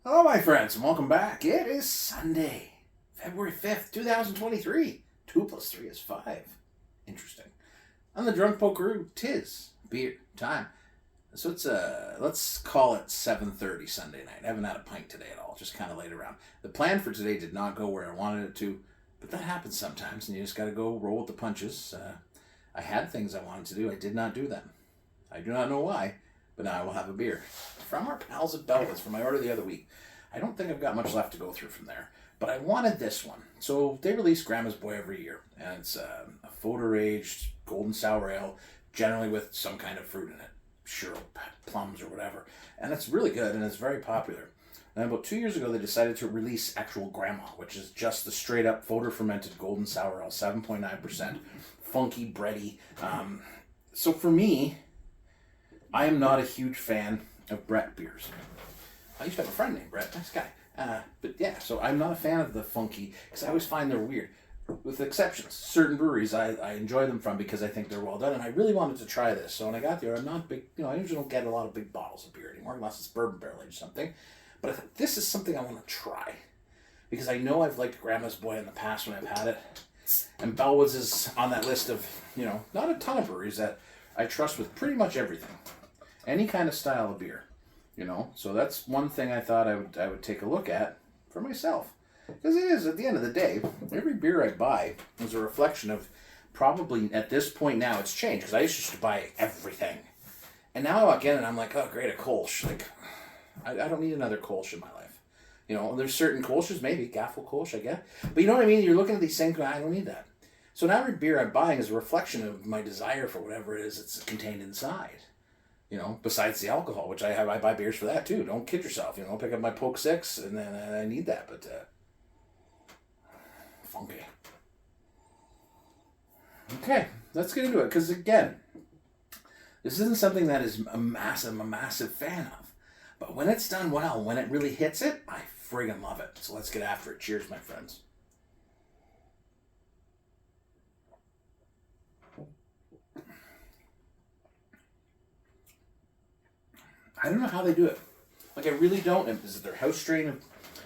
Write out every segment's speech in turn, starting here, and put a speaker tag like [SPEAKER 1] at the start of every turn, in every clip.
[SPEAKER 1] Hello, my friends, and welcome back. It is Sunday, February 5th, 2023. 2 plus 3 is 5. Interesting. On the Drunk Pokeroo, 'tis beer time. So let's call it 7:30 Sunday night. I haven't had a pint today at all, just kind of laid around. The plan for today did not go where I wanted it to, but that happens sometimes, and you just got to go roll with the punches. I had things I wanted to do. I did not do them. I do not know why, but now I will have a beer from our pals at Bellwoods from my order the other week. I don't think I've got much left to go through from there, but I wanted this one. So they release Grandma's Boy every year, and it's a Foeder aged golden sour ale, generally with some kind of fruit in it, syrup, plums, or whatever. And it's really good, and it's very popular. And about 2 years ago, they decided to release actual Grandma, which is just the straight up Foeder fermented golden sour ale, 7.9%, funky, bready. So for me, I am not a huge fan of Brett beers. I used to have a friend named Brett, nice guy. But yeah, so I'm not a fan of the funky, because I always find they're weird. With exceptions, certain breweries I enjoy them from because I think they're well done, and I really wanted to try this. So when I got there, I'm not big, I usually don't get a lot of big bottles of beer anymore, unless it's bourbon barrel aged or something. But I thought, this is something I want to try, because I know I've liked Grandma's Boy in the past when I've had it. And Bellwoods is on that list of, not a ton of breweries that I trust with pretty much everything. Any kind of style of beer, So that's one thing I thought I would take a look at for myself. Because it is, at the end of the day, every beer I buy is a reflection of, probably at this point now it's changed, because I used to buy everything. And now I walk in and I'm like, oh great, a Kolsch. Like, I don't need another Kolsch in my life. There's certain Kolsch's, maybe, Gaffel Kolsch, I guess. But you know what I mean? You're looking at these things going, I don't need that. So now every beer I'm buying is a reflection of my desire for whatever it is that's contained inside. Besides the alcohol, which I buy beers for that too. Don't kid yourself. Pick up my Poke 6 and then I need that, but funky. Okay, let's get into it, because again, this isn't something that is I'm a massive fan of. But when it's done well, when it really hits it, I friggin' love it. So let's get after it. Cheers, my friends. I don't know how they do it. Like, I really don't. Is it their house strain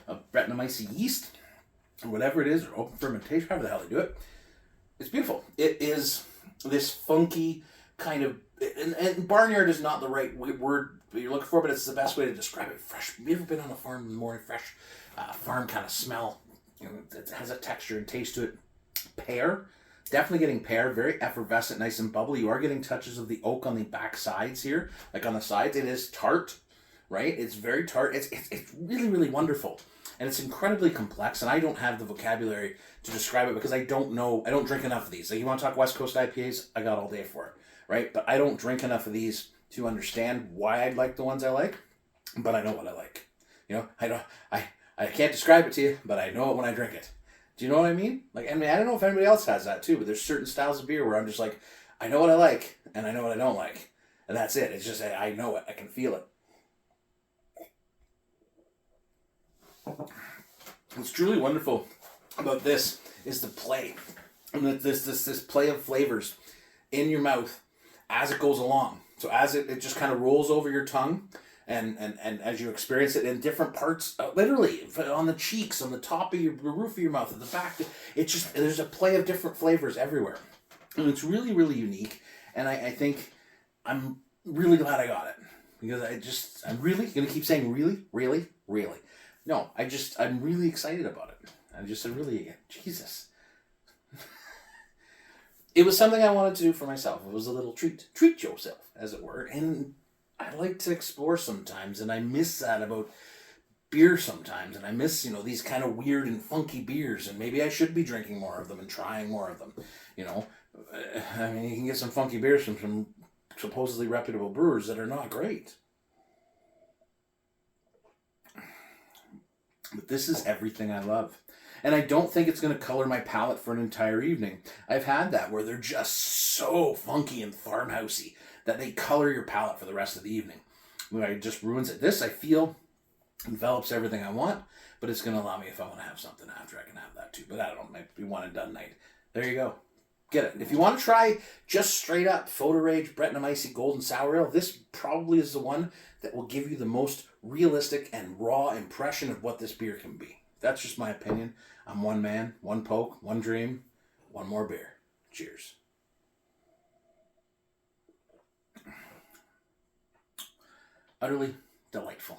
[SPEAKER 1] of Brettanomyces yeast? Or whatever it is, or open fermentation, however the hell they do it. It's beautiful. It is this funky kind of, and barnyard is not the right word you're looking for, but it's the best way to describe it. Fresh. Have you ever been on a farm in the morning? Fresh farm kind of smell. It has a texture and taste to it. Pear. Definitely getting pear, very effervescent, nice and bubbly. You are getting touches of the oak on the back sides here. Like on the sides, it is tart, right? It's very tart. It's really, really wonderful. And it's incredibly complex, and I don't have the vocabulary to describe it because I don't drink enough of these. Like, you want to talk West Coast IPAs? I got all day for it, right? But I don't drink enough of these to understand why I like the ones I like, but I know what I like. I can't describe it to you, but I know it when I drink it. Do you know what I mean? Like, I don't know if anybody else has that too, but there's certain styles of beer where I'm just like, I know what I like, and I know what I don't like. And that's it. It's just, I know it. I can feel it. What's truly wonderful about this is the play. And this play of flavors in your mouth as it goes along. So as it just kind of rolls over your tongue, and as you experience it in different parts, literally on the cheeks, on the top of the roof of your mouth, at the back, there's a play of different flavors everywhere, and it's really, really unique. And I think I'm really glad I got it, because I'm really gonna keep saying really, really, really. No, I'm really excited about it. Jesus. It was something I wanted to do for myself. It was a little treat yourself, as it were, and I like to explore sometimes, and I miss that about beer sometimes, and I miss, these kind of weird and funky beers, and maybe I should be drinking more of them and trying more of them, I mean, you can get some funky beers from some supposedly reputable brewers that are not great. But this is everything I love. And I don't think it's going to color my palate for an entire evening. I've had that where they're just so funky and farmhousey that they color your palate for the rest of the evening. It just ruins it. This, I feel, envelops everything I want, but it's going to allow me, if I want to have something after, I can have that too. But I don't know, might be one and done night. There you go. Get it. If you want to try just straight up Foeder Age Brettanomyces Golden Sour Ale, this probably is the one that will give you the most realistic and raw impression of what this beer can be. That's just my opinion. I'm one man, one poke, one dream, one more beer. Cheers. Utterly delightful.